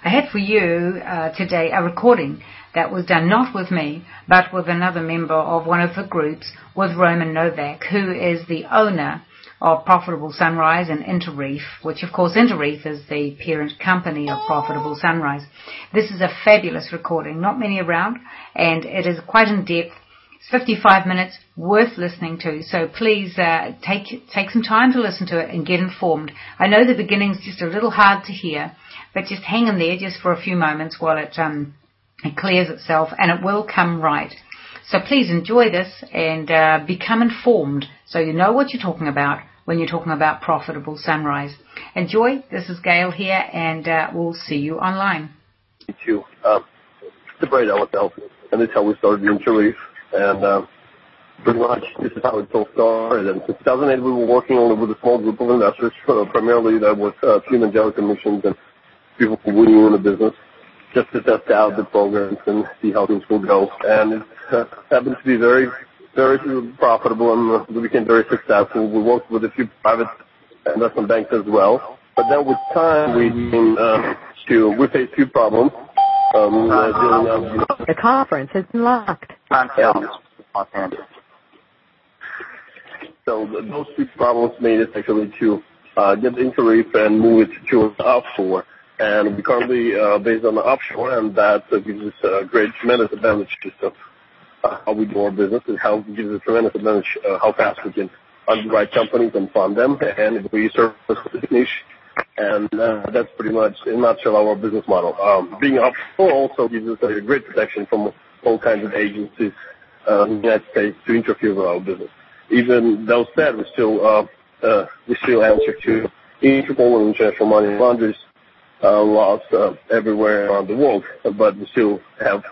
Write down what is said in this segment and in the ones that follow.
I had for you today a recording that was done not with me, but with another member of one of the groups, with Roman Novak, who is the owner of Profitable Sunrise and Interreef, which of course Interreef is the parent company of Profitable Sunrise. This is a fabulous recording, not many around, and it is quite in depth. It's 55 minutes, worth listening to, so please take some time to listen to it and get informed. I know the beginning's just a little hard to hear, but just hang in there just for a few moments while it clears itself, and it will come right. So please enjoy this and become informed so you know what you're talking about when you're talking about Profitable Sunrise. Enjoy. This is Gail here, and we'll see you online. Thank you. To break down myself, and this is how we started the Interreef, and pretty much this is how it all started. And since 2008, we were working only with a small group of investors, primarily that was human delegate missions and people who were new in the business, just to test out the programs and see how things will go. And it happened to be very, very profitable, and we became very successful. We worked with a few private investment banks as well. But then with time, we faced a few problems. The conference is locked. So those two problems made it actually to get the Interreef and move it to offshore. And we currently based on the offshore, and that gives us a great, tremendous advantage of how we do our business, and how it gives us a tremendous advantage how fast we can underwrite companies and fund them, and we serve a specific niche. And that's pretty much, in a nutshell, our business model. Being offshore also gives us a great protection from all kinds of agencies in the United States to interfere with our business. Even though said, we still answer to Interpol and international money launderers laws everywhere around the world, but we still have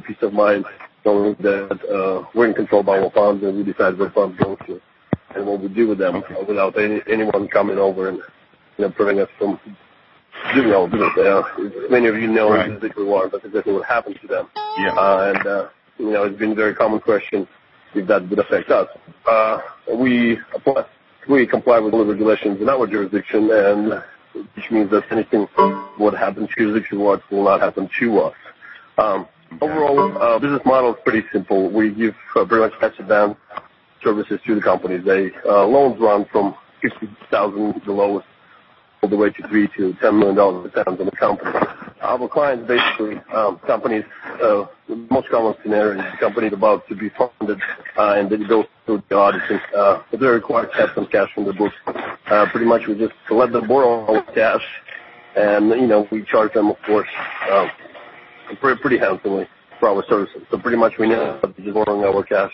peace of mind knowing that we're in control of our funds, and we decide what funds go to and what we do with them without anyone coming over and preventing us from doing our business. Many of you know exactly that's exactly what happened to them. Yeah. It's been a very common question if that would affect us. We comply with all the regulations in our jurisdiction, and which means that anything would happen to jurisdiction will not happen to us. Overall, business model is pretty simple. We give pretty much cash advance services to the companies. Loans run from $50,000 the lowest all the way to $3 to $10 million depends on the company. Our clients basically companies. The most common scenario is the company is about to be funded, and then it goes through the audit. If they're required to have some cash from the books, pretty much we just let them borrow our cash, and we charge them, of course, pretty handsomely for our services. So pretty much we know that they're just borrowing our cash,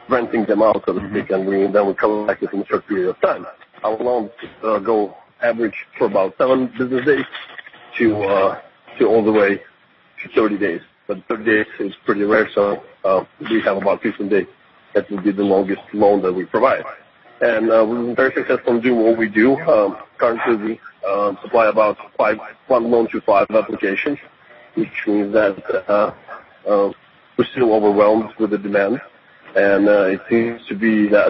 renting them out, so to speak, and then we collect it in a short period of time. Our loans go average for about 7 business days to all the way to 30 days. But 30 days is pretty rare, so we have about 15 days. That will be the longest loan that we provide. And we're very successful in doing what we do. Currently, we supply about 1 loan to 5 applications, which means that we're still overwhelmed with the demand. And it seems to be that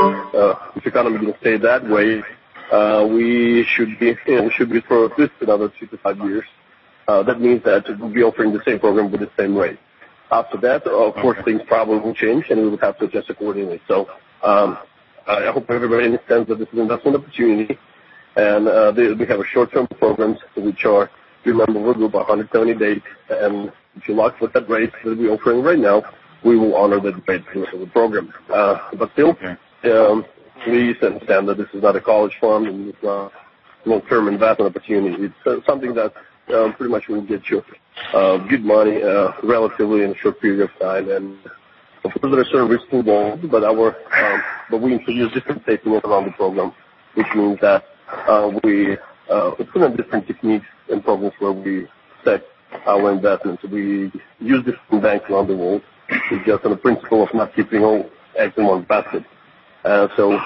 if the economy is going to stay that way, we should be for at least another 2 to 5 years. That means that we'll be offering the same program with the same rate. After that, of course, things probably will change, and we will have to adjust accordingly. So I hope everybody understands that this is an investment opportunity, and we have a short-term programs which are, remember, we'll do about 170 days, and if you lock with that rate that we're offering right now, we will honor that rate for the program. But still, please understand that this is not a college fund, and it's not a long-term investment opportunity. It's something that pretty much will get you good money relatively in a short period of time. And of course, there are certain risks involved, but we introduce different safety nets around the program, which means that we put in different techniques and programs where we protect our investments. We use different banks around the world. It's just on the principle of not keeping all eggs in one basket. So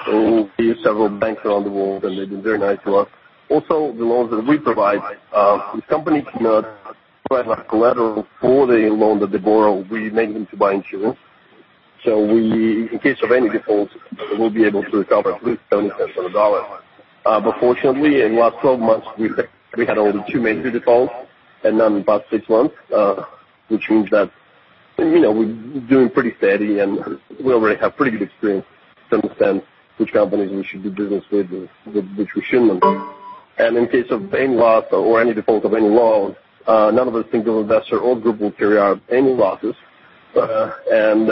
we use several banks around the world, and they've been very nice to us. Also, the loans that we provide, the company cannot provide collateral for the loan that they borrow. We make them to buy insurance. So we, in case of any defaults, we'll be able to recover at least 70 cents on the dollar. But fortunately, in the last 12 months, we had only 2 major defaults, and none in the past 6 months, which means that, we're doing pretty steady, and we already have pretty good experience to understand which companies we should do business with which we shouldn't. And in case of any loss or any default of any loan, none of us, single investor or group, will carry out any losses. And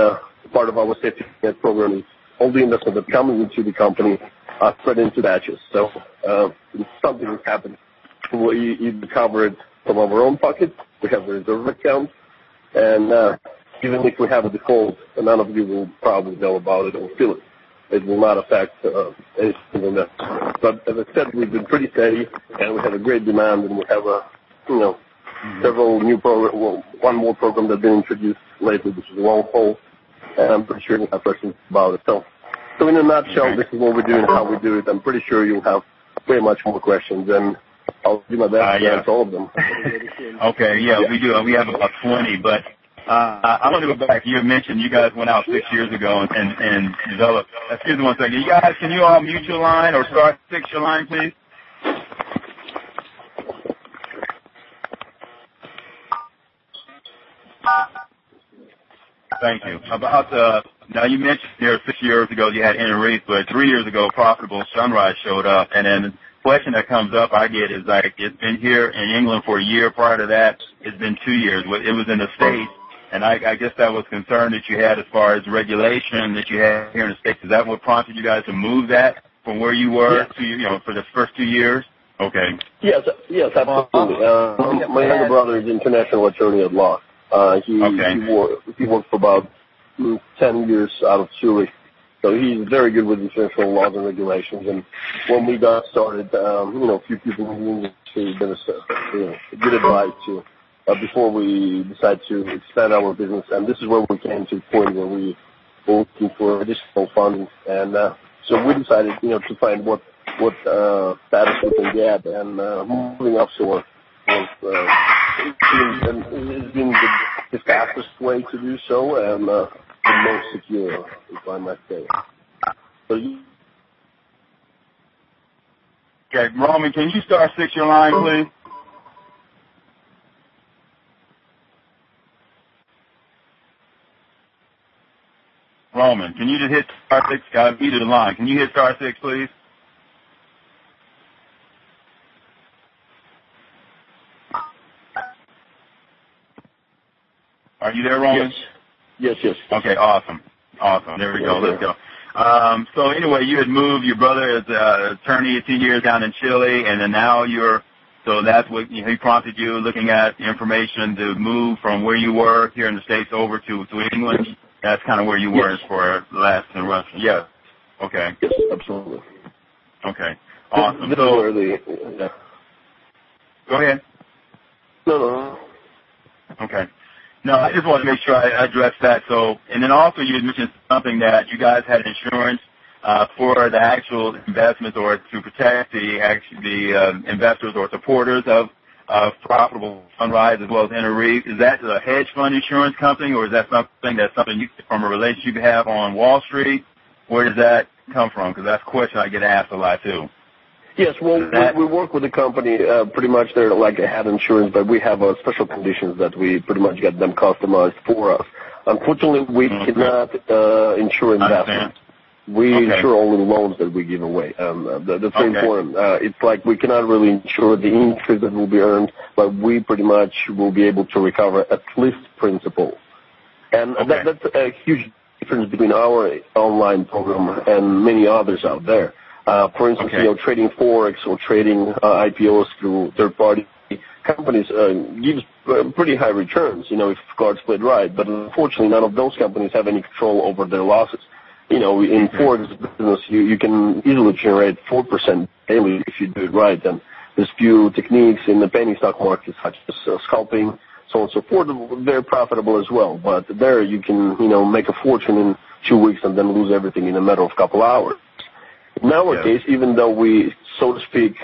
part of our safety net program is all the investment that comes into the company are spread into batches. So if something has happened, we either cover it from our own pocket. We have a reserve account. And even if we have a default, none of you will probably know about it or feel it. It will not affect any single investor. But as I said, we've been pretty steady, and we have a great demand, and we have several new programs. Well, one more program that's been introduced lately, which is long haul, and I'm pretty sure you'll have questions about it. So in a nutshell, this is what we do and how we do it. I'm pretty sure you'll have way much more questions, and I'll do my best to answer all of them. Okay, yeah, we do. We have about 20, but I want to go back. You mentioned you guys went out 6 years ago and developed. Excuse me one second. You guys, can you all mute your line or start 6 your line, please? Thank you. About now you mentioned here 6 years ago you had Interreef, but 3 years ago Profitable Sunrise showed up, and then the question that comes up I get is like, it's been here in England for a year. Prior to that, it's been 2 years. It was in the States, and I guess that was concern that you had as far as regulation that you had here in the States. Is that what prompted you guys to move that from where you were to, for the first 2 years? Okay. Yes, absolutely. My younger brother is an international attorney at law. He worked for about 10 years out of Zurich. So he's very good with international laws and regulations. And when we got started, a few people in the industry gave us good advice to before we decided to expand our business. And this is where we came to the point where we were looking for additional funding. And so we decided, to find what status we can get. And moving offshore has been the fastest way to do so, and the most secure, if I might say. So okay, Roman, can you start 6 your line, please? Roman, can you just hit star 6? Guys, either the line. Can you hit star 6, please? Are you there, Roman? Yes. Okay, awesome. There we go. Let's go. So anyway, you had moved. Your brother is an attorney 10 years down in Chile, and then now so that's what he prompted you, looking at information to move from where you were here in the States over to England. That's kind of where you were for the last in Russia. Yeah. Okay. Yes, absolutely. Okay. Awesome. This so, is where go ahead. No. Okay. No, I just want to make sure I address that. So, and then also you had mentioned something that you guys had insurance for the actual investments or to protect the investors or supporters of Profitable Sunrise as well as Interreef. Is that a hedge fund insurance company, or is that something from a relationship you have on Wall Street? Where does that come from? Because that's a question I get asked a lot too. Yes, well, we work with the company. Pretty much they're like a head insurance, but we have special conditions that we pretty much get them customized for us. Unfortunately, we cannot insure investments. We insure only loans that we give away. That's very important. It's like we cannot really insure the interest that will be earned, but we pretty much will be able to recover at least principal. And that's a huge difference between our online program and many others out there. For instance, trading Forex or trading IPOs through third-party companies gives pretty high returns, if cards played right. But unfortunately, none of those companies have any control over their losses. In Forex business, you can easily generate 4% daily if you do it right. And there's few techniques in the penny stock market, such as scalping, so on and so forth. They're profitable as well. But there you can, make a fortune in 2 weeks and then lose everything in a matter of a couple hours. In our case, even though we, so to speak,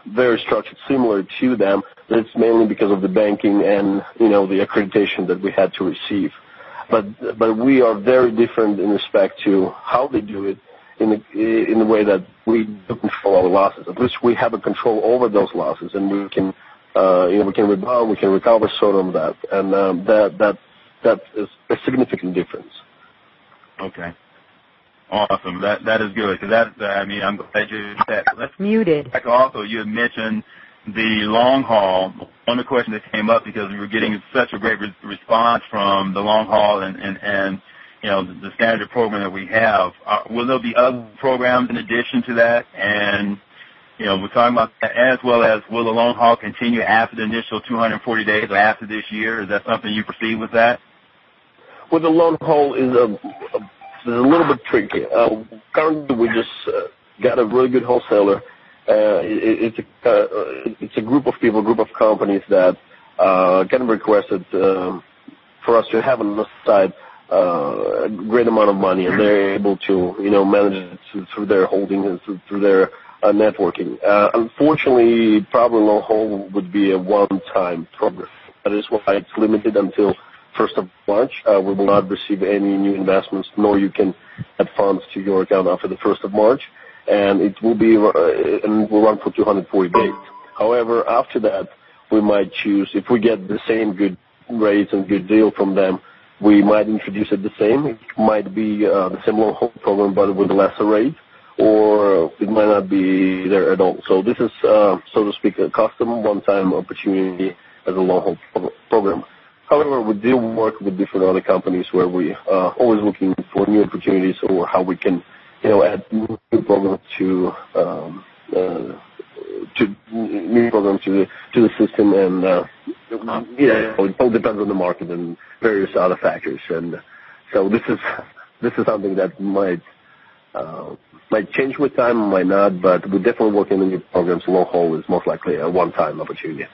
very structured similar to them, it's mainly because of the banking and, the accreditation that we had to receive. But we are very different in respect to how they do it in the way that we do control our losses. At least we have a control over those losses, and we can we can rebound, we can recover sort of that, and that is a significant difference. Okay. Awesome. That is good, because I'm glad you did that. Let's Muted. Also, you had mentioned the long haul. One of the questions that came up, because we were getting such a great response from the long haul and the standard program that we have. Will there be other programs in addition to that? And we're talking about that, as well as will the long haul continue after the initial 240 days or after this year? Is that something you perceive with that? Well, the long haul is a little bit tricky. Currently, we just got a really good wholesaler. It's a group of people, a group of companies that kind of requested for us to have on the side a great amount of money, and they're able to manage it through their holdings and through their networking. Unfortunately, probably long haul would be a one-time program. That is why it's limited until 1st of March. We will not receive any new investments, nor you can add funds to your account after the 1st of March. And it will run for 240 days. However, after that, we might choose, if we get the same good rates and good deal from them, we might introduce it the same. It might be the same long haul program, but with a lesser rate, or it might not be there at all. So this is, so to speak, a custom one-time opportunity as a long haul program. However, we do work with different other companies where we are always looking for new opportunities or how we can add new programs to the system, and it all depends on the market and various other factors. And so this is something that might change with time, might not, but we're definitely working on new programs. Long haul is most likely a one-time opportunity.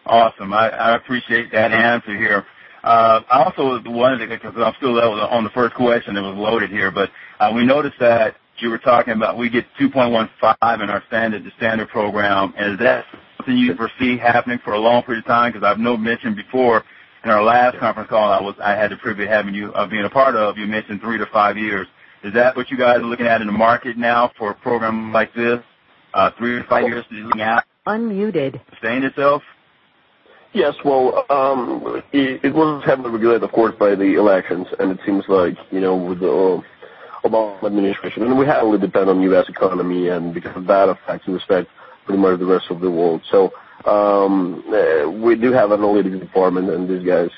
Awesome. I appreciate that answer here. I also wanted to, because I'm still on the first question that was loaded here, but we noticed that you were talking about we get 2.15 in our standard program. And is that something you foresee happening for a long period of time? Because I've mentioned before in our last conference call I had the privilege of being a part of. You mentioned 3 to 5 years. Is that what you guys are looking at in the market now for a program like this? 3 to 5 years to looking at? Unmuted. Sustain itself? Yes, well, it was heavily regulated, of course, by the elections, and it seems like, with the Obama administration, and we heavily depend on the U.S. economy, and because of that affects and respect pretty much the rest of the world. So we do have an analytics department, and these guys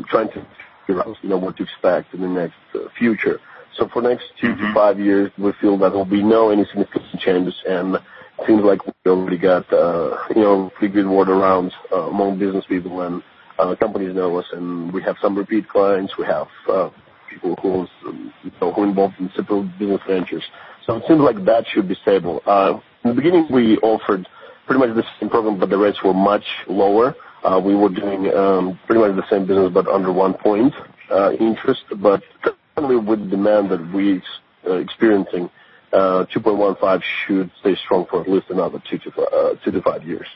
trying to figure out, what to expect in the next future. So for next 2 to 5 years, we feel that there will be no any significant changes, and it seems like we already got, pretty good word around among business people, and companies know us, and we have some repeat clients. We have people who are involved in simple business ventures. So it seems like that should be stable. In the beginning, we offered pretty much the same program, but the rates were much lower. We were doing pretty much the same business, but under 1 point interest. But currently, with the demand that we're experiencing, 2.15 should stay strong for at least another 2 to 5 years.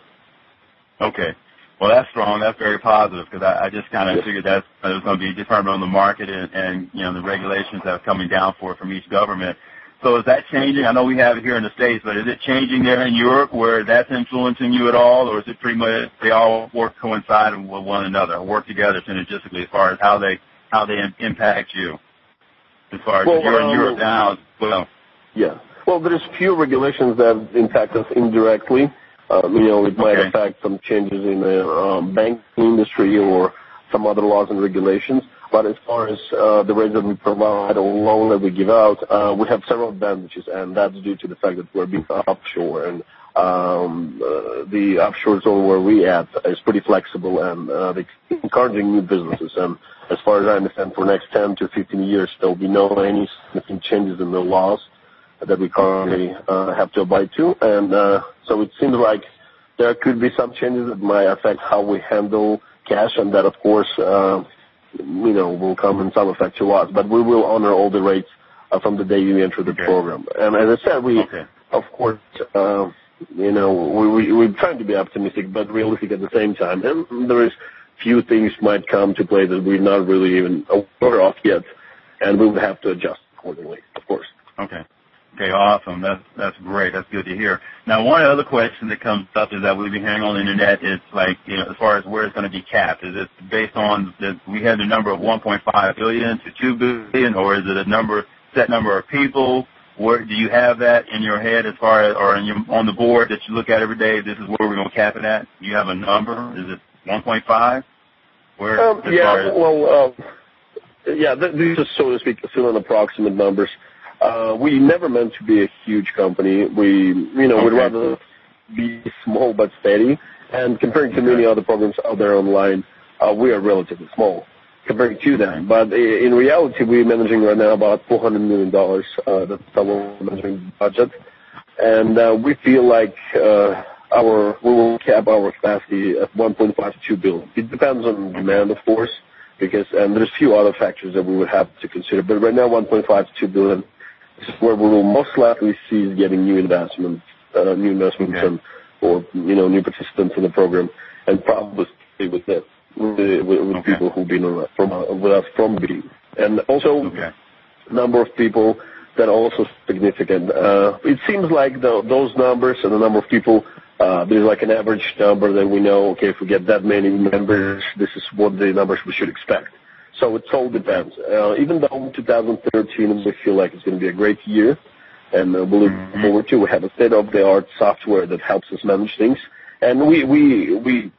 Okay. Well, that's strong. That's very positive, because I just kind of figured that it was going to be different on the market and the regulations that are coming down for it from each government. So is that changing? I know we have it here in the States, but is it changing there in Europe where that's influencing you at all, or is it pretty much they all coincide with one another, work together synergistically as far as how they impact you? As far as you're in Europe now as well. Yeah. Well, there's few regulations that impact us indirectly. It might affect some changes in the banking industry or some other laws and regulations. But as far as the rates that we provide or loan that we give out, we have several advantages, and that's due to the fact that we're being offshore. And the offshore zone where we at is pretty flexible, and they're encouraging new businesses. And as far as I understand, for the next 10 to 15 years, there will be no any significant changes in the laws that we currently have to abide to. And so it seems like there could be some changes that might affect how we handle cash, and that, of course, will come in some effect to us. But we will honor all the rates from the day you enter the program. And as I said, of course, we're trying to be optimistic, but realistic at the same time. And there is few things might come to play that we're not really even aware of yet, and we will have to adjust accordingly, of course. Okay. Okay, awesome. That's great. That's good to hear. Now, one other question that comes up is that we've been hearing on the internet is like, as far as where it's going to be capped. Is it based on we have the number of 1.5 billion to 2 billion, or is it a set number of people? Where do you have that in your head as far as, or on the board that you look at every day? This is where we're going to cap it at. Do you have a number? Is it 1.5? These are, so to speak, still an approximate numbers. We never meant to be a huge company. We'd rather be small but steady. And comparing to many other programs out there online, we are relatively small comparing to them. But in reality, we're managing right now about $400 million. That's our managing budget. And we feel like we will cap our capacity at 1.5 to 2 billion. It depends on demand, of course, and there's a few other factors that we would have to consider. But right now, 1.5 to 2 billion is where we will most likely see getting new investments and or new participants in the program, and probably stay with it with people who've been with us from the beginning. And also, number of people that are also significant. It seems like those numbers and the number of people, there's like an average number that we know, okay, if we get that many members, this is what the numbers we should expect. So it all depends. Even though 2013 we feel like it's going to be a great year, and we look forward to, we have a state-of-the-art software that helps us manage things, and we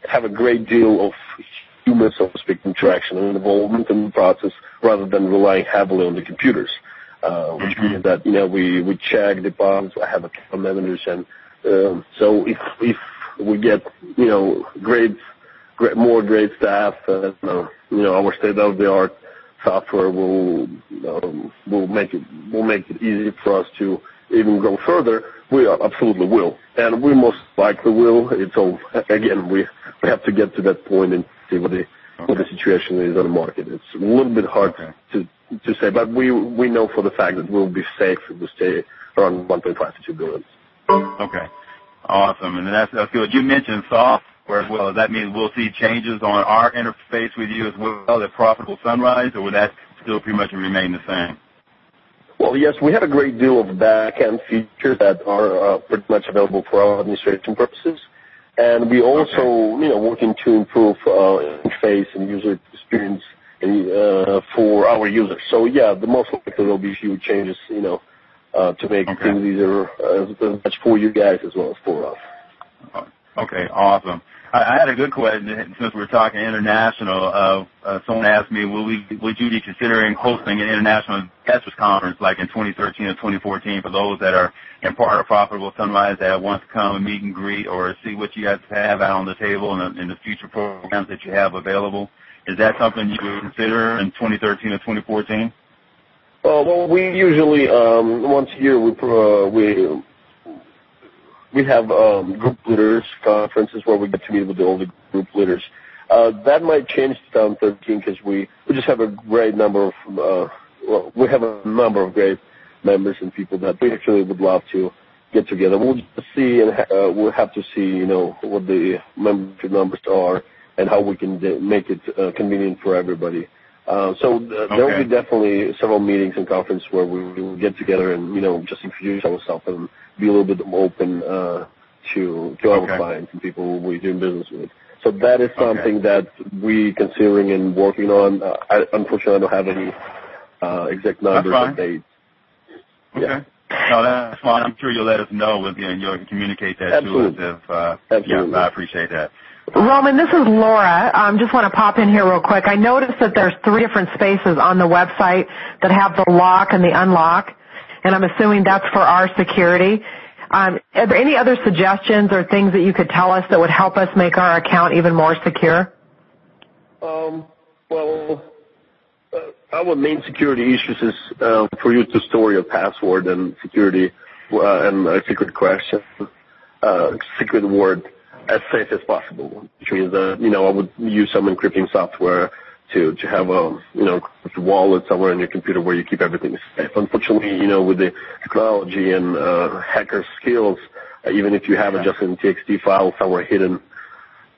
have a great deal of human, so to speak, interaction and involvement in the process rather than relying heavily on the computers, which means that, we check deposits, I have account managers, and so if we get, more great staff, our state-of-the-art software will make it easy for us to even go further. We absolutely will, and we most likely will. It's all, again, we have to get to that point and see what the situation is on the market. It's a little bit hard to say, but we know for the fact that we'll be safe if we stay around 1.5 to 2 billion. Okay, awesome, and that's good. You mentioned software as well. Does that mean we'll see changes on our interface with you as well at Profitable Sunrise, or will that still pretty much remain the same? Well, yes, we have a great deal of back-end features that are pretty much available for our administration purposes. And we also, working to improve interface and user experience for our users. So, the most likely there will be a few changes, to make things easier as much for you guys as well as for us. Okay, awesome. I had a good question since we're talking international. Someone asked me, would you be considering hosting an international investors conference like in 2013 or 2014 for those that are in part of Profitable Sunrise that want to come and meet and greet or see what you guys have out on the table and the future programs that you have available? Is that something you would consider in 2013 or 2014? Well, we usually once a year we have group leaders conferences where we get to meet with all the group leaders. That might change 2013 because we just have a great number of we have a number of great members and people that we actually would love to get together. We'll just see, and we'll have to see, what the membership numbers are and how we can make it convenient for everybody. So there will be definitely several meetings and conferences where we will get together and, just introduce ourselves and be a little bit open to our clients and people we're doing business with. So that is something that we're considering and working on. Unfortunately, I don't have any exact numbers or dates. Okay. Yeah. No, that's fine. I'm sure you'll let us know and you'll communicate that to us. Absolutely. I appreciate that. Roman, this is Laura. Just want to pop in here real quick. I noticed that there's 3 different spaces on the website that have the lock and the unlock, and I'm assuming that's for our security. Are there any other suggestions or things that you could tell us that would help us make our account even more secure? Well, our main security issues is for you to store your password and security and a secret question, secret word as safe as possible, which means that, I would use some encrypting software to have a wallet somewhere on your computer where you keep everything safe. Unfortunately, with the technology and hacker skills, even if you have it just in TXT file somewhere hidden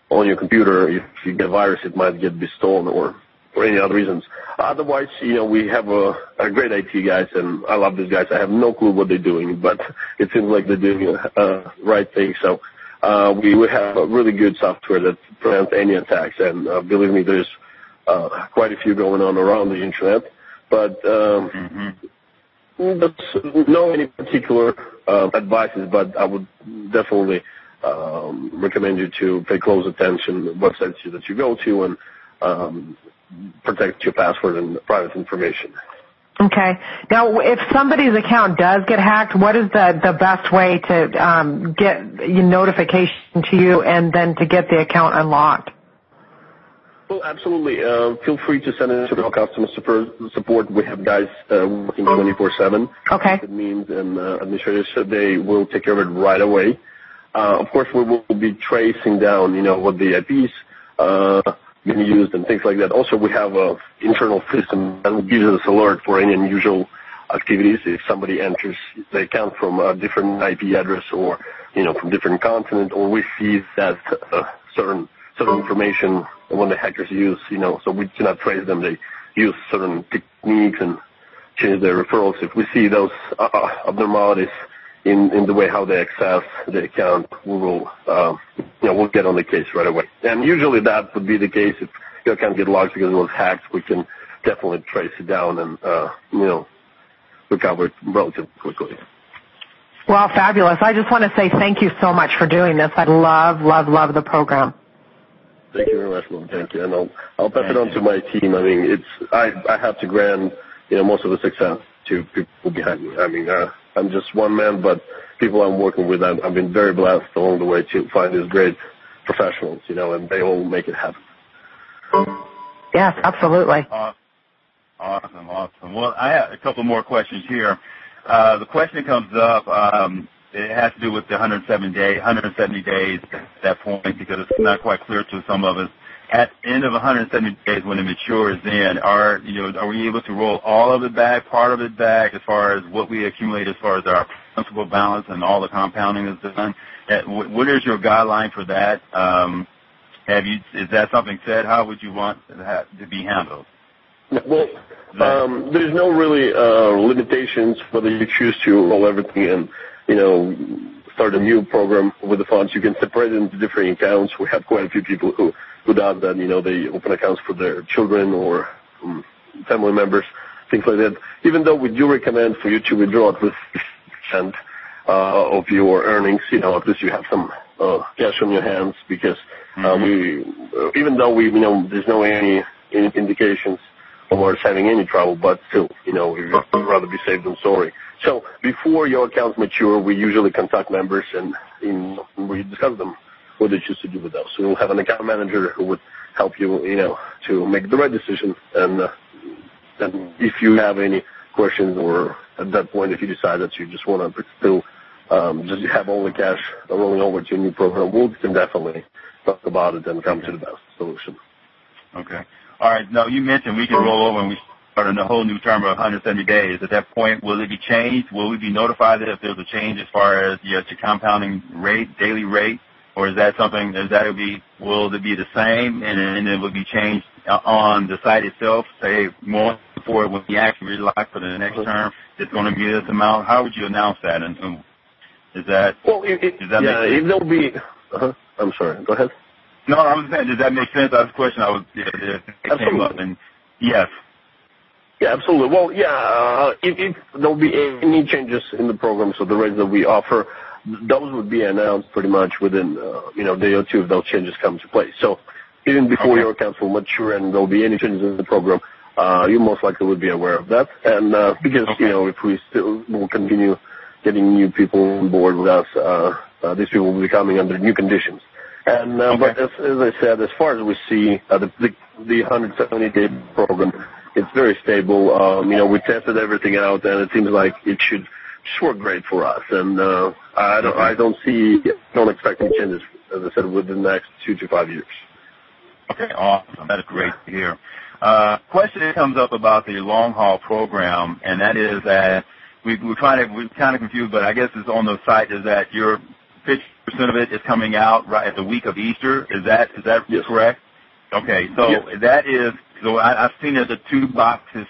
on your computer, if you get a virus, it might be stolen or for any other reasons. Otherwise, we have a great IT guys, and I love these guys. I have no clue what they're doing, but it seems like they're doing the right thing. So we have a really good software that prevents any attacks, and believe me, there's quite a few going on around the internet. But no any particular advices, but I would definitely recommend you to pay close attention to websites that you go to and protect your password and private information. Okay. Now, if somebody's account does get hacked, what is the best way to get notification to you and then to get the account unlocked? Well, absolutely. Feel free to send it to our customer support. We have guys working 24/7. Okay. It means and administrators, so they will take care of it right away. Of course, we will be tracing down, what the IPs being used and things like that. Also, we have an internal system that gives us alert for any unusual activities. If somebody enters the account from a different IP address or, from different continent, or we see that certain information when the hackers use, so we cannot trace them. They use certain techniques and change their referrals. If we see those abnormalities in the way how they access the account, we will, we'll get on the case right away. And usually that would be the case if your account gets locked because it was hacked. We can definitely trace it down and, recover it relatively quickly. Well, fabulous. I just want to say thank you so much for doing this. I love the program. Thank you very much, Lou. Thank you. And I'll pass it on to my team. I mean, I have to grant, most of the success to people behind me. I mean, I'm just one man, but people I'm working with, I've been very blessed along the way to find these great professionals, and they all make it happen. Yes, absolutely. Awesome. Well, I have a couple more questions here. The question that comes up, it has to do with the 170 days at that point, because it's not quite clear to some of us. At the end of 170 days, when it matures, then are we able to roll all of it back, part of it back, as far as what we accumulate, as far as our principal balance and all the compounding is done? What is your guideline for that? Is that something said? How would you want that to be handled? Well, there's no really limitations whether you choose to roll everything and start a new program with the funds. You can separate it into different accounts. We have quite a few people who does that. They open accounts for their children or family members, things like that. Even though we do recommend for you to withdraw it with 50% of your earnings, at least you have some cash on your hands, because even though there's no any indications of us having any trouble, but still, we'd rather be safe than sorry. So before your accounts mature, we usually contact members and we discuss them what they choose to do with those. So we'll have an account manager who would help you, to make the right decision. And if you have any questions, or at that point, if you decide that you just want to still just have all the cash rolling over to a new program, we can definitely talk about it and come to the best solution. Okay. All right. Now, you mentioned we can roll over and we start in a whole new term of 170 days. At that point, will it be changed? Will we be notified if there's a change as far as your compounding rate, daily rate? Or is that something, will it be the same and it will be changed on the site itself? Say, more before when we actually relock for the next term, it's going to be this amount. How would you announce that? And is that, if there'll be, I'm sorry, go ahead. No, I was saying, does that make sense? That's the question it came up. And yes. Yeah, absolutely. Well, if there'll be any changes in the program, so the rates that we offer, those would be announced pretty much within, a day or two if those changes come to place. So even before your accounts will mature and there'll be any changes in the program, you most likely would be aware of that. And because, if we still will continue getting new people on board with us, these people will be coming under new conditions. And but as I said, as far as we see the 170-day program, it's very stable. We tested everything out, and it seems like it should work great for us. And I don't expect any changes, as I said, within the next 2 to 5 years. Okay, awesome. That is great to hear. Question comes up about the long haul program, and that is that we're kind of confused, but I guess it's on the site is that your 50% of it is coming out right at the week of Easter. Is that yes. correct? Okay, so that is So I've seen that the 2 boxes,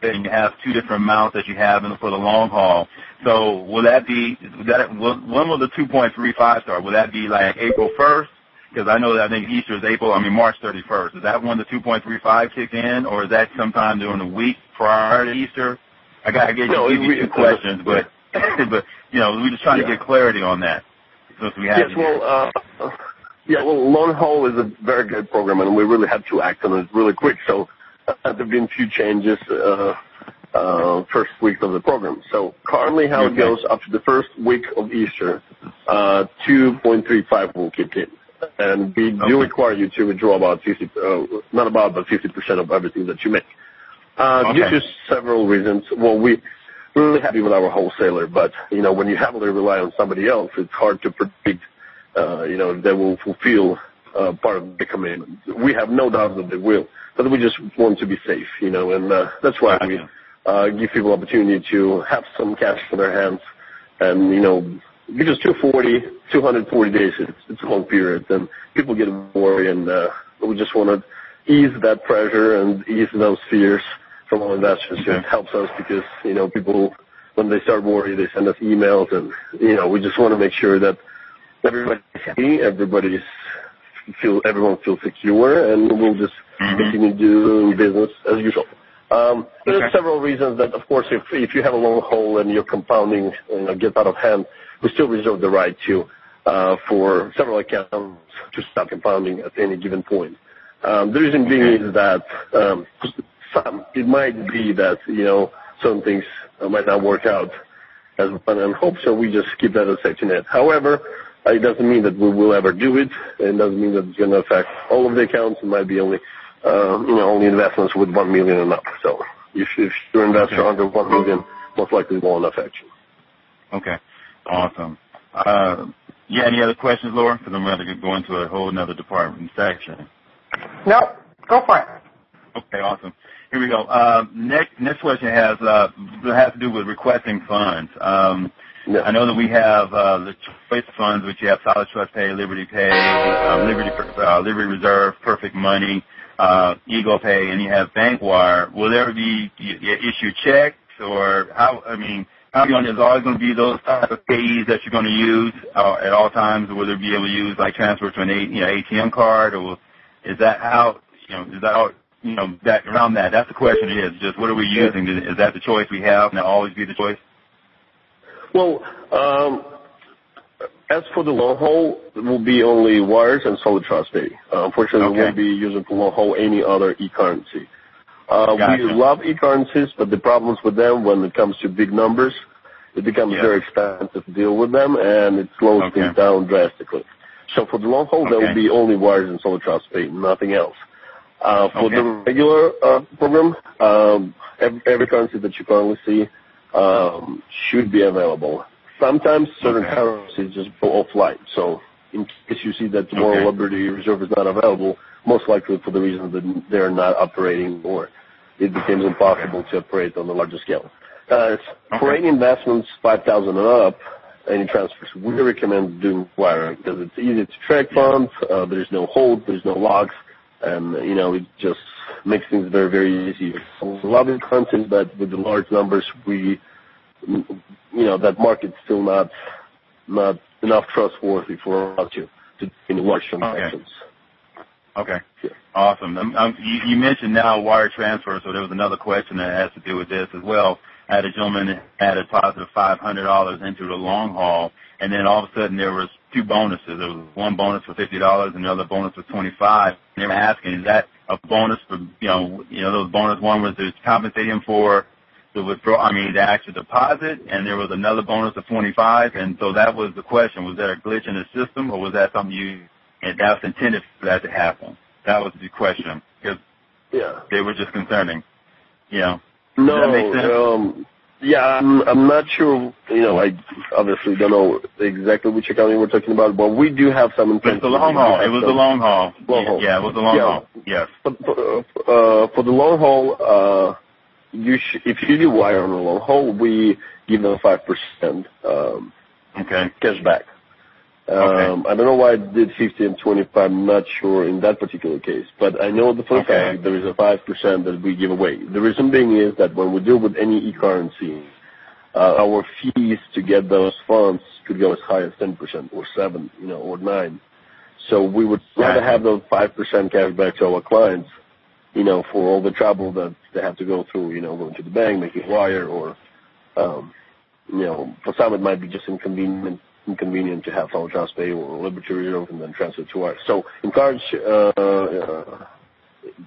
and you have 2 different amounts that you have for the long haul. So will that be, when will the 2.35 start? Will that be like April 1st? Because I know that I think Easter is March 31st. Is that when the 2.35 kick in, or is that sometime during the week prior to Easter? I get you 2 questions, but we're just trying to get clarity on that. Since we have long haul is a very good program, and we really had to act on it really quick. So there have been a few changes first week of the program. So currently how it goes up to the first week of Easter, 2.35 will kick in. And we do require you to withdraw about 50% of everything that you make. Due to several reasons. Well, we're really happy with our wholesaler, but, when you heavily rely on somebody else, it's hard to predict, if they will fulfill part of the commitment. We have no doubt that they will, but we just want to be safe, and that's why we give people opportunity to have some cash in their hands and, because 240 days, it's a long period, and people get worried, and we just want to ease that pressure and ease those fears from our investors. Okay. It helps us because, people, when they start worried, they send us emails, and, we just want to make sure that everybody's happy, everyone feels secure, and we'll just continue doing business as usual. There's several reasons that, of course, if you have a long haul and your compounding gets out of hand, we still reserve the right to, for several accounts, to stop compounding at any given point. The reason being is that it might be that, some things might not work out as one and hope, so we just keep that as a safety net. However, it doesn't mean that we will ever do it. It doesn't mean that it's going to affect all of the accounts. It might be only investments with $1 million and up. So if you're an investor under $1 million, most likely it won't affect you. Okay. Awesome. Any other questions, Laura? Because I'm ready to go into a whole other department section. Nope. Go for it. Okay, awesome. Here we go. Next question has to do with requesting funds. I know that we have the choice funds, which you have Solid Trust Pay, Liberty Pay, Liberty Reserve, Perfect Money, Eagle Pay, and you have Bankwire. Will there be issue checks, or how? Is always going to be those type of pays that you're going to use at all times? Or will there be able to use transfer to an ATM card, or is that how? That around that? That's the question. Is just what are we using? Is that the choice we have? And that always be the choice? Well, as for the long haul, it will be only wires and Solid Trust Pay. Unfortunately, we won't be using for long haul any other e-currency. We love e-currencies, but the problems with them when it comes to big numbers, it becomes very expensive to deal with them, and it slows things down drastically. So for the long haul, there will be only wires and Solid Trust Pay, nothing else. For the regular program, every currency that you currently see should be available. Sometimes certain currencies just go offline. So in case you see that tomorrow Liberty Reserve is not available, most likely for the reason that they're not operating or it becomes impossible to operate on a larger scale. For any investments, 5,000 and up, any transfers, we recommend doing wiring because it's easy to track funds. There's no hold, there's no logs, and it just makes things very, very easy. A lot of currencies, but with the large numbers, that market's still not enough trustworthy for us to do any large transactions. Okay. Awesome. You mentioned now wire transfer, so there was another question that has to do with this as well. I had a gentleman that had a deposit of $500 into the long haul, and then all of a sudden there was 2 bonuses. There was one bonus for $50 and the other bonus for $25. And they were asking, is that a bonus for, those bonus one was to compensate him for the the actual deposit, and there was another bonus of $25, and so that was the question. Was that a glitch in the system, or was that something that was intended for that to happen? That was the question, because they were just concerning. No, does that make sense? I'm not sure. I obviously don't know exactly which account we're talking about, but we do have some. But it's the long haul. It was the long haul. Yeah, it was the long haul. Yes. But for the long haul, if you do wire on the long haul, we give them 5% cash back. I don't know why I did 50 and 25. I'm not sure in that particular case. But I know the first fact there is a 5% that we give away. The reason being is that when we deal with any e-currency, our fees to get those funds could go as high as 10% or 7, or 9. So we would rather have those 5% cash back to our clients, for all the trouble that they have to go through, going to the bank, making a wire, or, for some it might be just inconvenient to have our trust pay or Liberty Reserve and then transfer to wires. So to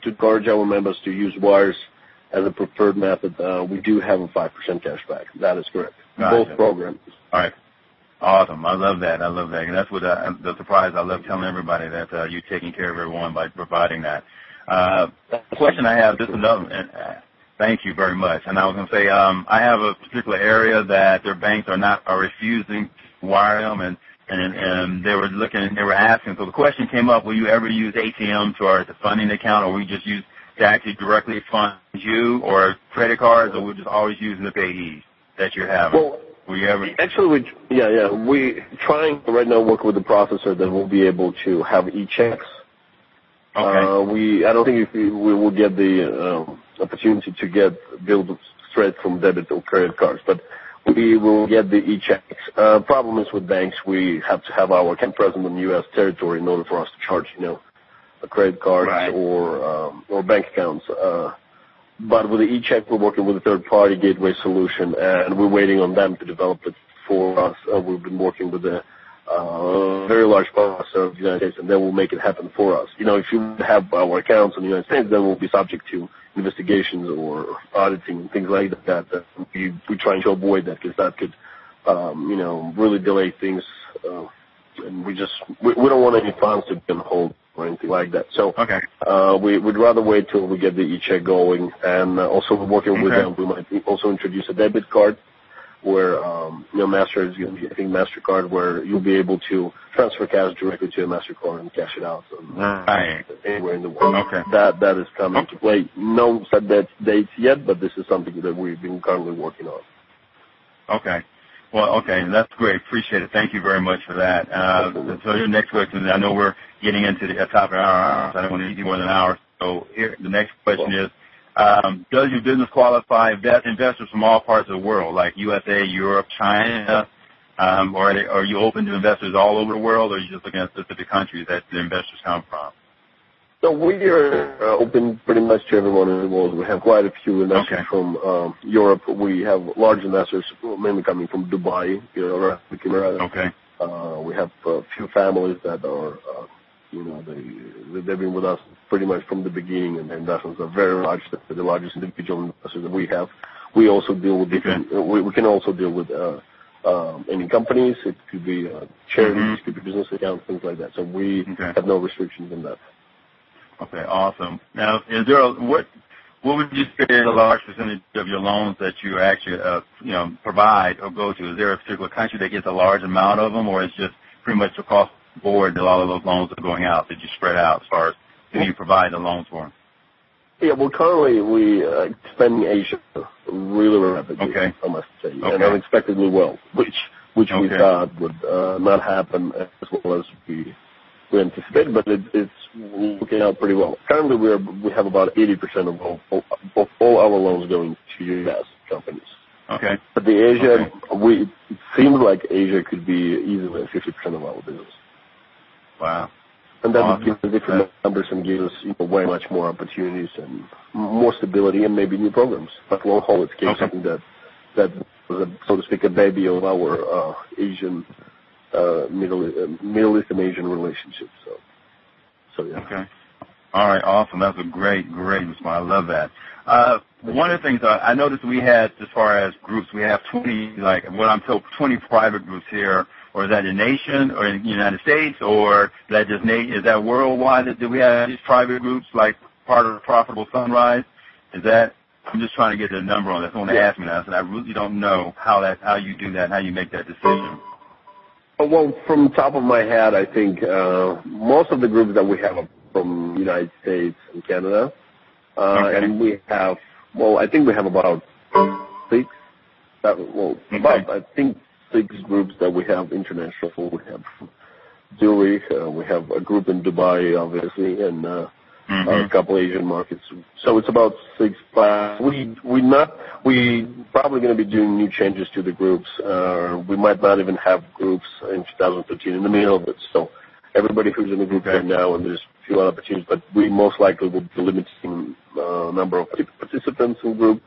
encourage our members to use wires as a preferred method, we do have a 5% cash back. That is correct. Gotcha. Both programs. All right. Awesome. I love that. And that's what the surprise I love telling everybody, that you're taking care of everyone by providing that. The question I have, this is another, and thank you very much. And I was going to say, I have a particular area that their banks are refusing to wire them, and they were asking. So the question came up: will you ever use ATM as a funding account, or will you just use to actually directly fund you, or credit cards, or we're just always using the payees that you're having? Well, will you ever? Actually, we trying right now work with the processor that will be able to have e-checks. Okay. I don't think we will get the opportunity to build straight from debit or credit cards, but we will get the e-checks. Problem is with banks, we have to have our account present in U.S. territory in order for us to charge, credit cards or bank accounts. But with the e-check, we're working with a third-party gateway solution, and we're waiting on them to develop it for us. We've been working with a very large processor of the United States, and they will make it happen for us. If you have our accounts in the United States, then we'll be subject to investigations or auditing and things like that. We're trying to avoid that, because that could, really delay things. And we don't want any funds to be on hold or anything like that. So we'd rather wait till we get the e-check going. And also we're working with them. We might also introduce a debit card where, Master is going to be, I think, MasterCard, where you'll be able to transfer cash directly to a MasterCard and cash it out anywhere in the world. Okay. That is coming to play. No set dates yet, but this is something that we've been currently working on. Okay. Well, that's great. Appreciate it. Thank you very much for that. So your next question, I know we're getting into the top of our hour, so I don't want to need more than an hour. So here, the next question is, does your business qualify investors from all parts of the world, like USA, Europe, China, or are you open to investors all over the world, or are you just looking at specific countries that the investors come from? So we are open pretty much to everyone in the world. We have quite a few investors from Europe. We have large investors, mainly coming from Dubai, Okay. We have a few families that are, they've been with us pretty much from the beginning, and the investments are very large. They're the largest individual investors that we have. We also deal with different. We can also deal with any companies. It could be charities, it could be business accounts, things like that. So we have no restrictions on that. Okay, awesome. Now, is there what would you say is a large percentage of your loans that you actually provide or go to? Is there a particular country that gets a large amount of them, or is it just pretty much across the board that a lot of those loans are going out? That you spread out as far as who you provide the loans for? Yeah, well, currently we expanding Asia really rapidly, I must say, and unexpectedly well, which we thought would not happen as well as we anticipated, but it's working out pretty well. Currently, we have about 80% of all our loans going to U.S. companies. Okay. But the Asia, it seems like Asia could be easily 50% of our business. Wow. And that would give us different numbers and give us way much more opportunities and more stability and maybe new programs. But long haul, it's something that was, so to speak, a baby of our Asian. Middle East and Asian relationships. So yeah. Okay. All right. Awesome. That's a great response. I love that. One of the things I noticed we had, as far as groups, we have 20, like what I'm told, 20 private groups here. Or is that a nation, or in the United States, or is that worldwide? Do we have these private groups like part of the Profitable Sunrise? I'm just trying to get the number on that. Someone asked me that. I said I really don't know how you do that, how you make that decision. Well, from the top of my head, I think most of the groups that we have are from the United States and Canada. And we have, I think we have about 6. I think 6 groups that we have international. We have Zurich. We have a group in Dubai, obviously, and a couple Asian markets. So it's about 6 classes. We probably going to be doing new changes to the groups. We might not even have groups in 2013 in the middle of it. So everybody who's in the group right now, and there's a few other opportunities, but we most likely will be limiting number of participants in groups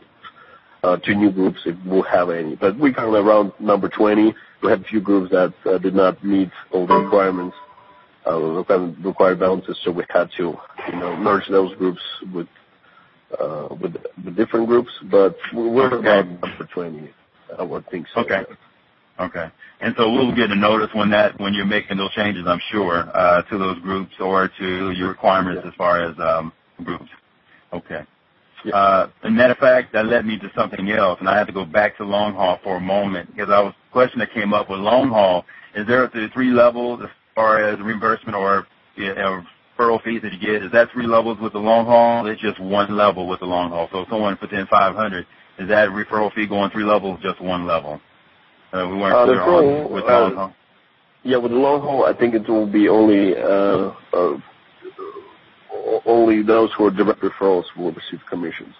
to new groups if we'll have any. But we currently around number 20. We had a few groups that did not meet all the requirements, required balances, so we had to, merge those groups with different groups. But we're about number 20. I would think so. Okay. And so we'll get a notice when you're making those changes, I'm sure, to those groups or to your requirements as far as groups. Okay. Yeah. As a matter of fact, that led me to something else, and I had to go back to long haul for a moment because the question that came up with long haul, is there 3 levels as far as reimbursement or referral fees that you get? Is that 3 levels with the long haul? It's just 1 level with the long haul. So if someone puts in $500, is that referral fee going 3 levels, just 1 level? We weren't clear on with the long haul. Yeah, with the long haul, I think it will be only those who are direct referrals will receive commissions.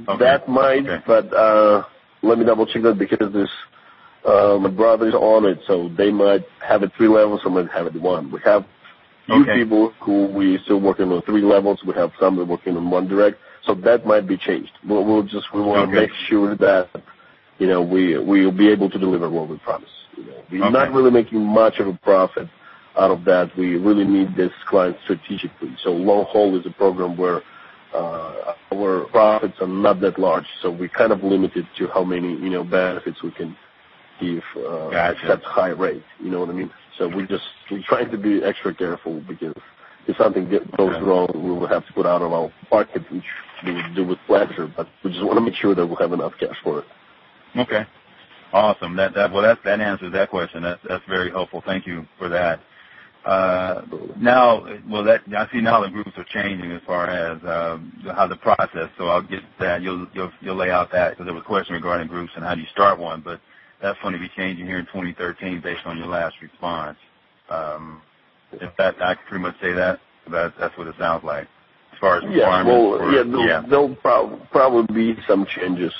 Okay. That might, but let me double check that because there's my brother's on it, so they might have it 3 levels, some might have it 1. We have few people who we still working on 3 levels. We have some that are working on 1 direct, so that might be changed. We want to make sure that we'll be able to deliver what we promise. We're not really making much of a profit out of that. We really need this client strategically. So long haul is a program where our profits are not that large, so we kind of limited to how many benefits we can give at that high rate. You know what I mean? So we're trying to be extra careful because if something goes wrong, we will have to put out of our pocket, which we would do with pleasure. But we just want to make sure that we'll have enough cash for it. Okay. Awesome. That answers that question. That's very helpful. Thank you for that. I see now the groups are changing as far as how the process. So I'll get that. You'll lay out that because there was a question regarding groups and how do you start one, but that's going to be changing here in 2013 based on your last response. If that, I can pretty much say that's what it sounds like. As far as requirements. There'll probably be some changes,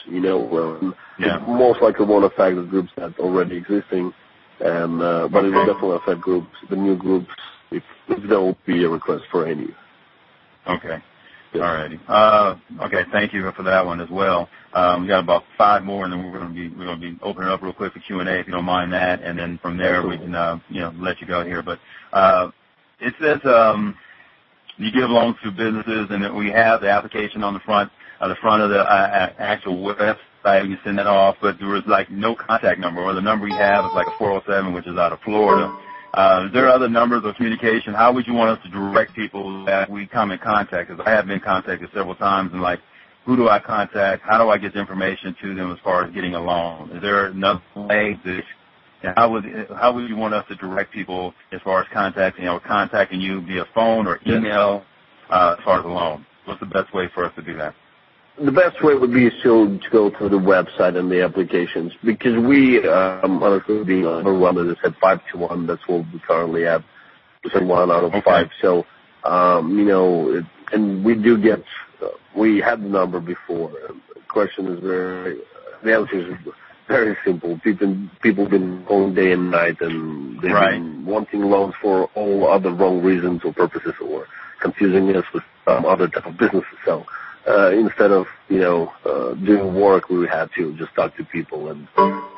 most likely won't affect the groups that are already existing, and but it will definitely affect groups, the new groups, if there will be a request for any. Okay. Yeah. All righty. Okay, thank you for that one as well. We got about 5 more, and then we're going to be opening up real quick for Q&A if you don't mind that, and then from there we can let you go here. But it says you give loans to businesses, and we have the application on the front of the actual website. You can send that off, but there was no contact number, or the number we have is a 407, which is out of Florida. Is there other numbers of communication? How would you want us to direct people that we come in contact? Because I have been contacted several times, and who do I contact? How do I get the information to them as far as getting a loan? Is there another way? How would you want us to direct people as far as contacting you via phone or email as far as a loan? What's the best way for us to do that? The best way would be still to go to the website and the applications, because we, honestly, being overwhelmed, as I said, 5-1, that's what we currently have, 1 out of 5. So, and we do get, we had the number before. The question is the answer is very simple. People have been calling day and night, and they've been wanting loans for all other wrong reasons or purposes, or confusing us with some other type of businesses. So, instead of, doing work, we had to just talk to people, and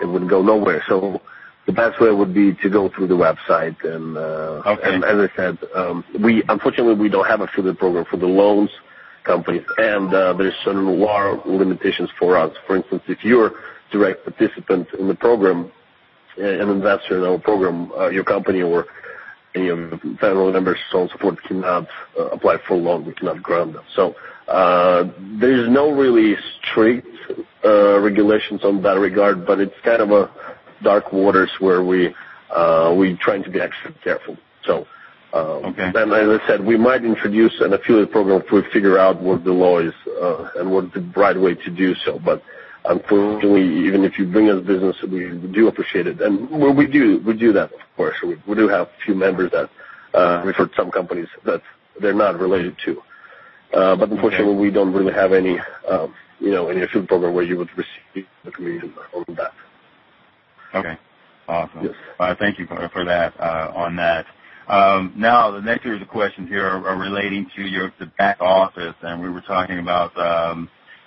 it wouldn't go nowhere. So the best way would be to go through the website. And as I said, unfortunately, we don't have a affiliate program for the loans companies, and there's certain law limitations for us. For instance, if you're a direct participant in the program, an investor in our program, your company or any of the federal members, so on and so forth, cannot apply for a loan. We cannot grant them. So there's no really strict regulations on that regard, but it's kind of a dark waters where we trying to be extra careful. So and as I said, we might introduce an affiliate program if we figure out what the law is and what's the right way to do so. But unfortunately, even if you bring us business, we do appreciate it. And we do that, of course. We do have a few members that refer to some companies that they're not related to. But unfortunately, we don't really have any, any affiliate program where you would receive the commission on that. Okay. Awesome. Yes. Thank you for that on that. Now, the next series of questions here are relating to the back office, and we were talking about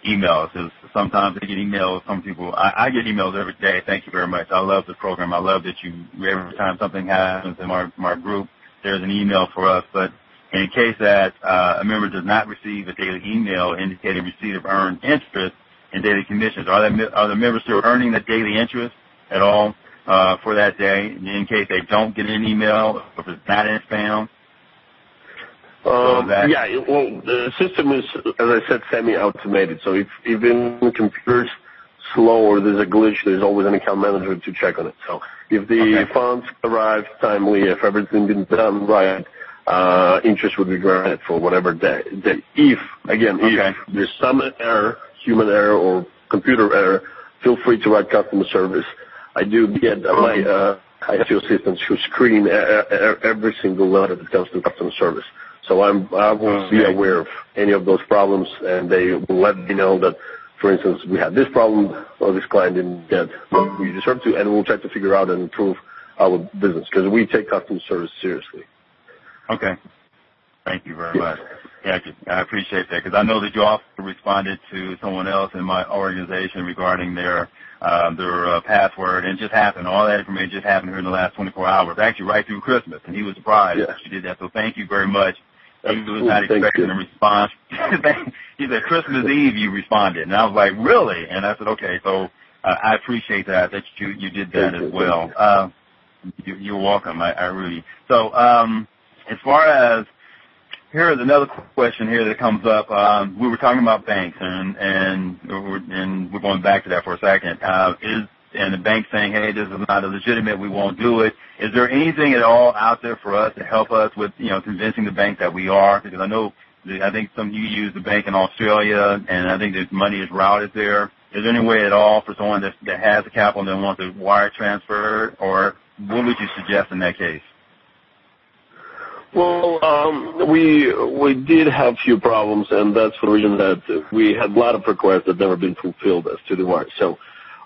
emails. Sometimes I get emails. Some people, I get emails every day. Thank you very much. I love the program. I love that every time something happens in our group, there's an email for us. But in case that a member does not receive a daily email indicating receipt of earned interest in daily commissions, are the members still earning the daily interest at all for that day? In case they don't get an email, if it's not in spam? The system is, as I said, semi-automated. So if even the computer's slow or there's a glitch, there's always an account manager to check on it. So if the funds arrive timely, if everything's been done right, interest would be granted for whatever day. If there's some error, human error or computer error, feel free to write customer service. I do get my ISO assistants who screen every single letter that comes to customer service. So I will be aware of any of those problems, and they will let me know that, for instance, we had this problem or this client didn't get what we deserve to, and we'll try to figure out and improve our business because we take customer service seriously. Okay. Thank you very much. Yeah, I appreciate that because I know that you also responded to someone else in my organization regarding their password, and it just happened. All that information just happened here in the last 24 hours, actually right through Christmas, and he was surprised that you did that. So thank you very much. He was not expecting a response. He said, Christmas Eve you responded. And I was like, really? And I said, okay. So I appreciate that you did that as well. You're welcome. I really. So as far as, here's another question here that comes up. We were talking about banks, and we're going back to that for a second. And the bank saying, hey, this is not legitimate, we won't do it. Is there anything at all out there for us to help us with, convincing the bank that we are? Because I think you use the bank in Australia, and I think the money is routed there. Is there any way at all for someone that has the capital and they want the wire transfer, or what would you suggest in that case? Well, we did have few problems, and that's for the reason that we had a lot of requests that never been fulfilled as to the wire. So,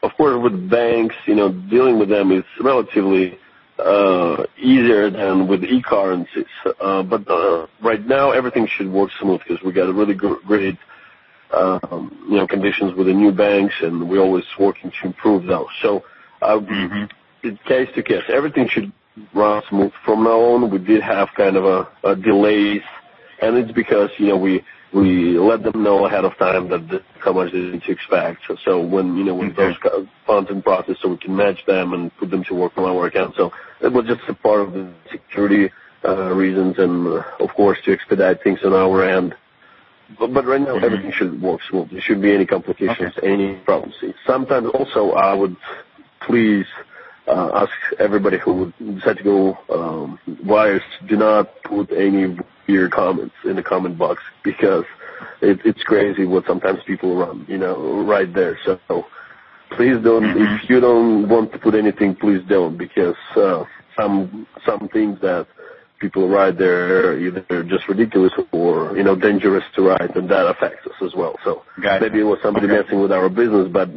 of course, with banks, dealing with them is relatively easier than with e-currencies. But right now, everything should work smooth because we got a really great, conditions with the new banks, and we're always working to improve those. So, case to case, everything should run smooth from now on. We did have kind of a delays, and it's because we let them know ahead of time that how much they need to expect. So when when those funds in process, so we can match them and put them to work on our account. So it was just a part of the security reasons, and of course to expedite things on our end. But right now everything should work smooth. There shouldn't be any complications, any problems. Sometimes also I would please ask everybody who would decide to go wires, do not put any weird comments in the comment box because it's crazy what sometimes people run, right there. So please don't. If you don't want to put anything, please don't, because some things that people write there are either just ridiculous or dangerous to write, and that affects us as well. So maybe it was somebody messing with our business, but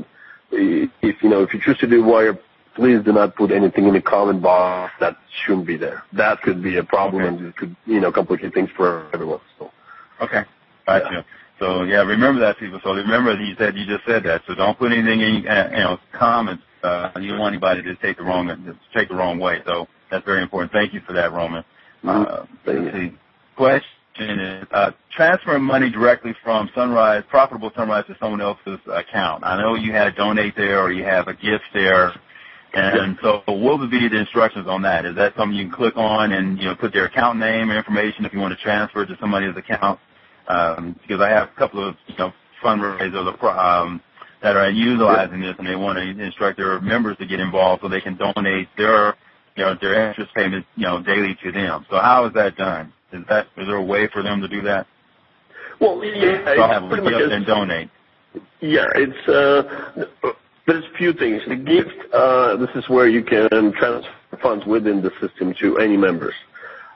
if you choose to do wire, please do not put anything in the comment box that shouldn't be there. That could be a problem, and it could, complicate things for everyone. So. Okay, gotcha. So remember that, people. So remember that you just said that. So don't put anything in, comments. You don't want anybody to take the wrong way. So that's very important. Thank you for that, Roman. Let's see. Question is, transfer money directly from profitable Sunrise to someone else's account. I know you had a donate there or you have a gift there. And so what would be the instructions on that? Is that something you can click on and, put their account name and information if you want to transfer to somebody's account? Because I have a couple of, fundraisers that are utilizing this, and they want to instruct their members to get involved so they can donate their interest payment, daily to them. So how is that done? Is there a way for them to do that? Well, so have a gift and donate. Yeah, there's a few things. The gift, this is where you can transfer funds within the system to any members,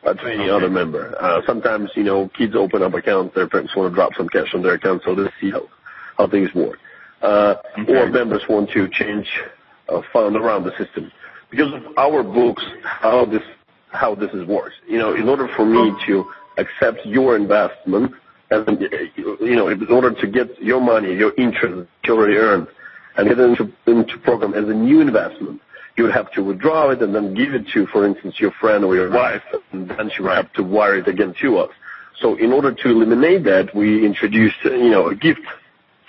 to any other member. Sometimes, kids open up accounts, their parents want to drop some cash on their account, so they see how things work. Or members want to change a fund around the system. Because of our books, how this works. In order for me to accept your investment, and in order to get your money, your interest that you already earned, and get it into program as a new investment, you would have to withdraw it and then give it to, for instance, your friend or your wife, and then she would have to wire it again to us. So in order to eliminate that, we introduced, a gift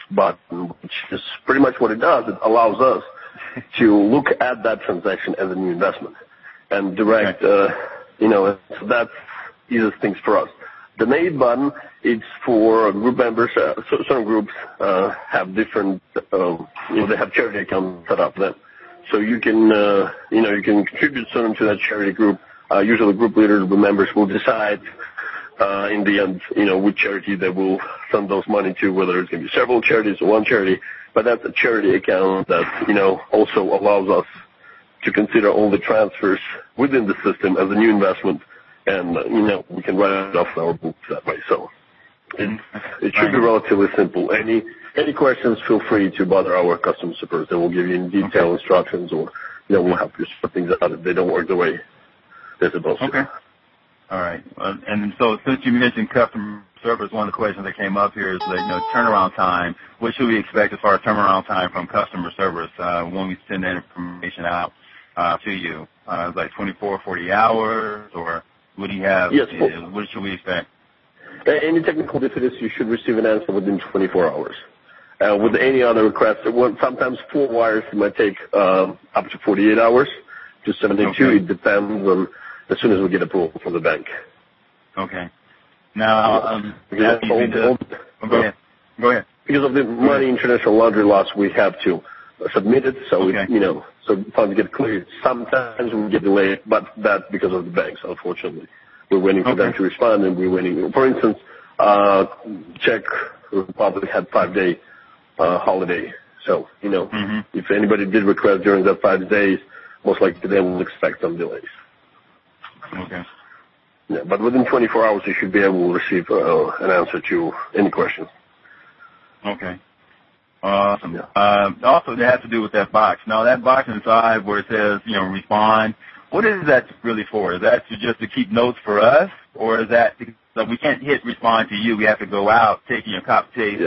button, which is pretty much what it does. It allows us to look at that transaction as a new investment and direct, so that eases things for us. The donate button, it's for group members. Certain groups have different, they have charity accounts set up for them. So you can, you can contribute something to that charity group. Usually group leaders, the members will decide in the end, which charity they will send those money to, whether it's going to be several charities or one charity. But that's a charity account that, also allows us to consider all the transfers within the system as a new investment. And, we can write it off our books that way. So it should be relatively simple. Any questions, feel free to bother our customer support. They will give you in detail instructions, or, we'll help you sort things out if they don't work the way they're supposed to. Okay. All right. And so since you mentioned customer service, one of the questions that came up here is turnaround time. What should we expect as far as turnaround time from customer service when we send that information out to you? Like 24, 40 hours, or what do you have? Yes. What should we expect? Any technical difficulties, you should receive an answer within 24 hours. With any other request, sometimes 4 wires might take up to 48 hours to 72. Okay. It depends on as soon as we get approval from the bank. Okay. Now, go ahead. Because of the money international laundry laws, we have to submit it, so so funds get cleared. Sometimes we get delayed, but that's because of the banks, unfortunately. We're waiting for them to respond, and we're waiting. For instance, Czech Republic had 5-day holiday. So, if anybody did request during that 5 days, most likely they will expect some delays. Okay. Yeah, but within 24 hours, you should be able to receive an answer to any questions. Okay. Awesome. Yeah. Also, that has to do with that box. Now, that box inside where it says, respond, what is that really for? Is that just to keep notes for us, or is that because we can't hit respond to you? We have to go out, taking a copy,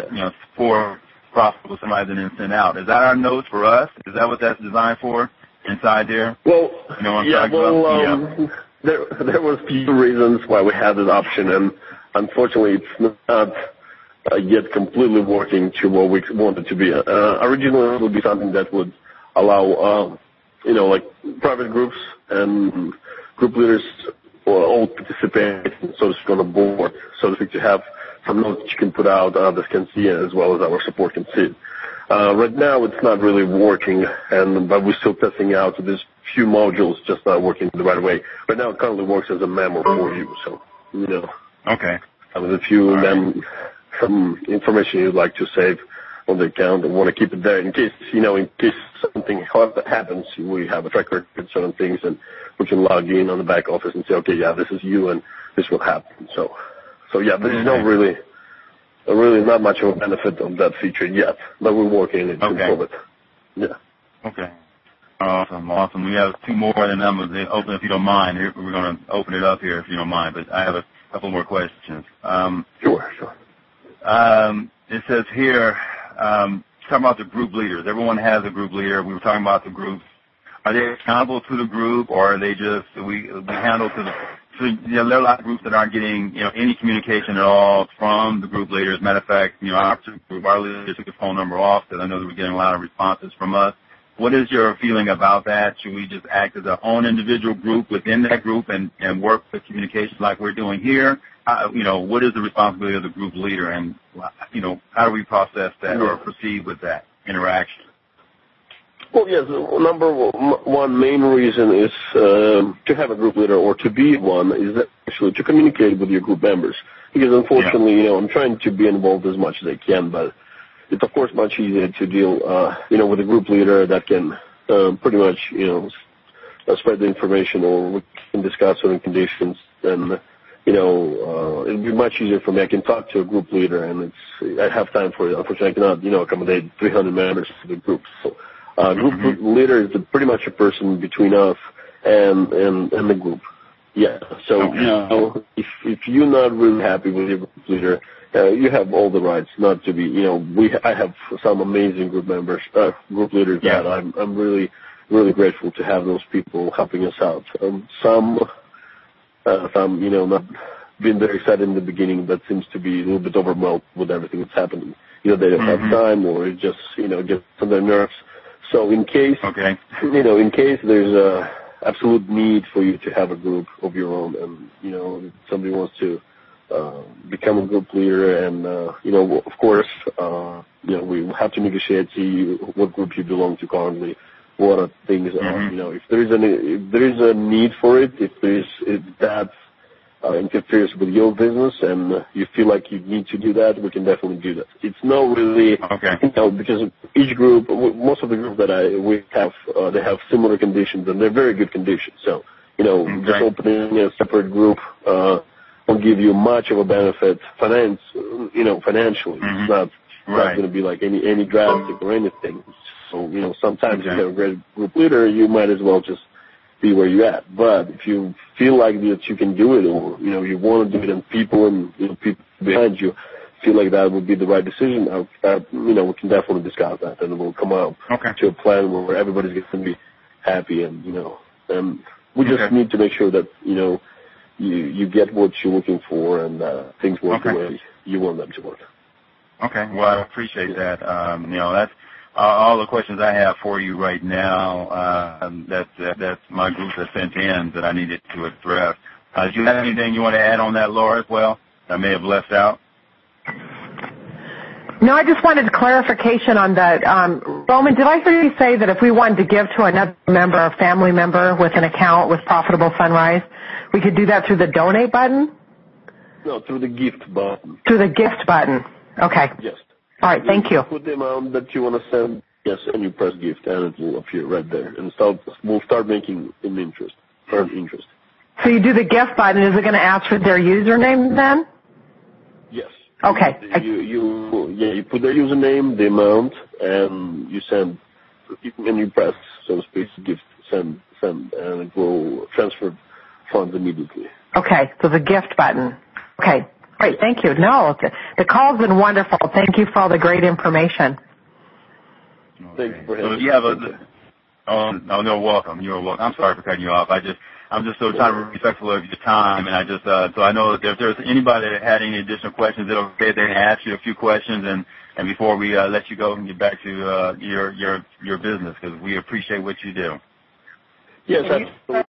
for profitable somebody and then send out. Is that our notes for us? Is that what that's designed for inside there? Well, there was few reasons why we had this option, and unfortunately, it's not yet completely working to what we want it to be. Originally, it would be something that would allow, like private groups and group leaders all participate, so to speak, on the board, so to speak, to have some notes you can put out, others can see it, as well as our support can see it. Right now, it's not really working, but we're still testing out. So there's few modules just not working the right way. Right now, it currently works as a memo for you. So, Okay. If you some information you'd like to save on the account and want to keep it there in case, in case something happens, we have a track record of certain things, and we can log in on the back office and say, okay, this is you, and this will happen. So there's no really not much of a benefit of that feature yet, but we're working to improve it. Yeah. Okay. Awesome. We have 2 more, and I'm going to open if you don't mind. We're going to open it up here if you don't mind, but I have a couple more questions. Sure. It says here, talking about the group leaders. Everyone has a group leader. We were talking about the groups. Are they accountable to the group, or are they just we handle to the? So, there are a lot of groups that aren't getting any communication at all from the group leaders. Matter of fact, our leaders took the phone number off because I know that we're getting a lot of responses from us. What is your feeling about that? Should we just act as our own individual group within that group and work with communication like we're doing here? What is the responsibility of the group leader, and how do we process that or proceed with that interaction? Well, yes, number one main reason is to have a group leader, or to be one, is actually to communicate with your group members. Because unfortunately, I'm trying to be involved as much as I can, but it's of course much easier to deal, with a group leader that can pretty much, spread the information, or we can discuss certain conditions. And it'd be much easier for me. I can talk to a group leader, and I have time for it. Unfortunately, I cannot, accommodate 300 members of the group. So, group leader is pretty much a person between us and the group. Yeah. So, if you're not really happy with your group leader, you have all the rights not to be. I have some amazing group leaders that I'm really, really grateful to have those people helping us out. Some, not being very excited in the beginning, but seems to be a little bit overwhelmed with everything that's happening. They don't have time, or it just, gets on their nerves. So in case, in case there's a absolute need for you to have a group of your own, and, somebody wants to become a group leader, and, of course, we have to negotiate, see what group you belong to currently, what are things, if there is a need for it, if that interferes with your business and you feel like you need to do that, we can definitely do that. It's not really, because each group, most of the groups that we have, they have similar conditions, and they're very good conditions. So, just opening a separate group won't give you much of a benefit financially. It's not going to be like any drastic or anything. So, sometimes if you have a great group leader, you might as well just be where you're at. But if you feel like that you can do it, or, you want to do it, and people people behind you feel like that would be the right decision, we can definitely discuss that, and we'll come out to a plan where everybody's going to be happy, and, and we just need to make sure that, you get what you're looking for, and things work the way you want them to work. Okay. Well, I appreciate that. That's all the questions I have for you right now. That's my group that sent in that I needed to address. Do you have anything you want to add on that, Laura, as well, that I may have left out? No, I just wanted clarification on that. Roman, did I hear you say that if we wanted to give to another member, a family member, with an account with Profitable Sunrise, we could do that through the donate button? No, through the gift button. Through the gift button. Okay. Yes. All right, thank you. Put the amount that you want to send, and you press gift, and it will appear right there. And we'll start making earned interest. So you do the gift button. Is it going to ask for their username then? Yes. Okay. You put their username, the amount, and you send, and you press, so to speak, gift, send, and it will transfer funds immediately. Okay, so the gift button. Okay, great, thank you. No, the call's been wonderful. Thank you for all the great information. Thank you for having me. So you have no, welcome. You're welcome. I'm sorry for cutting you off. I'm just so trying to be respectful of your time, and I just so I know that if there's anybody that had any additional questions, it'll okay. They can ask you a few questions, and before we let you go and get back to your business, because we appreciate what you do. Yes, absolutely.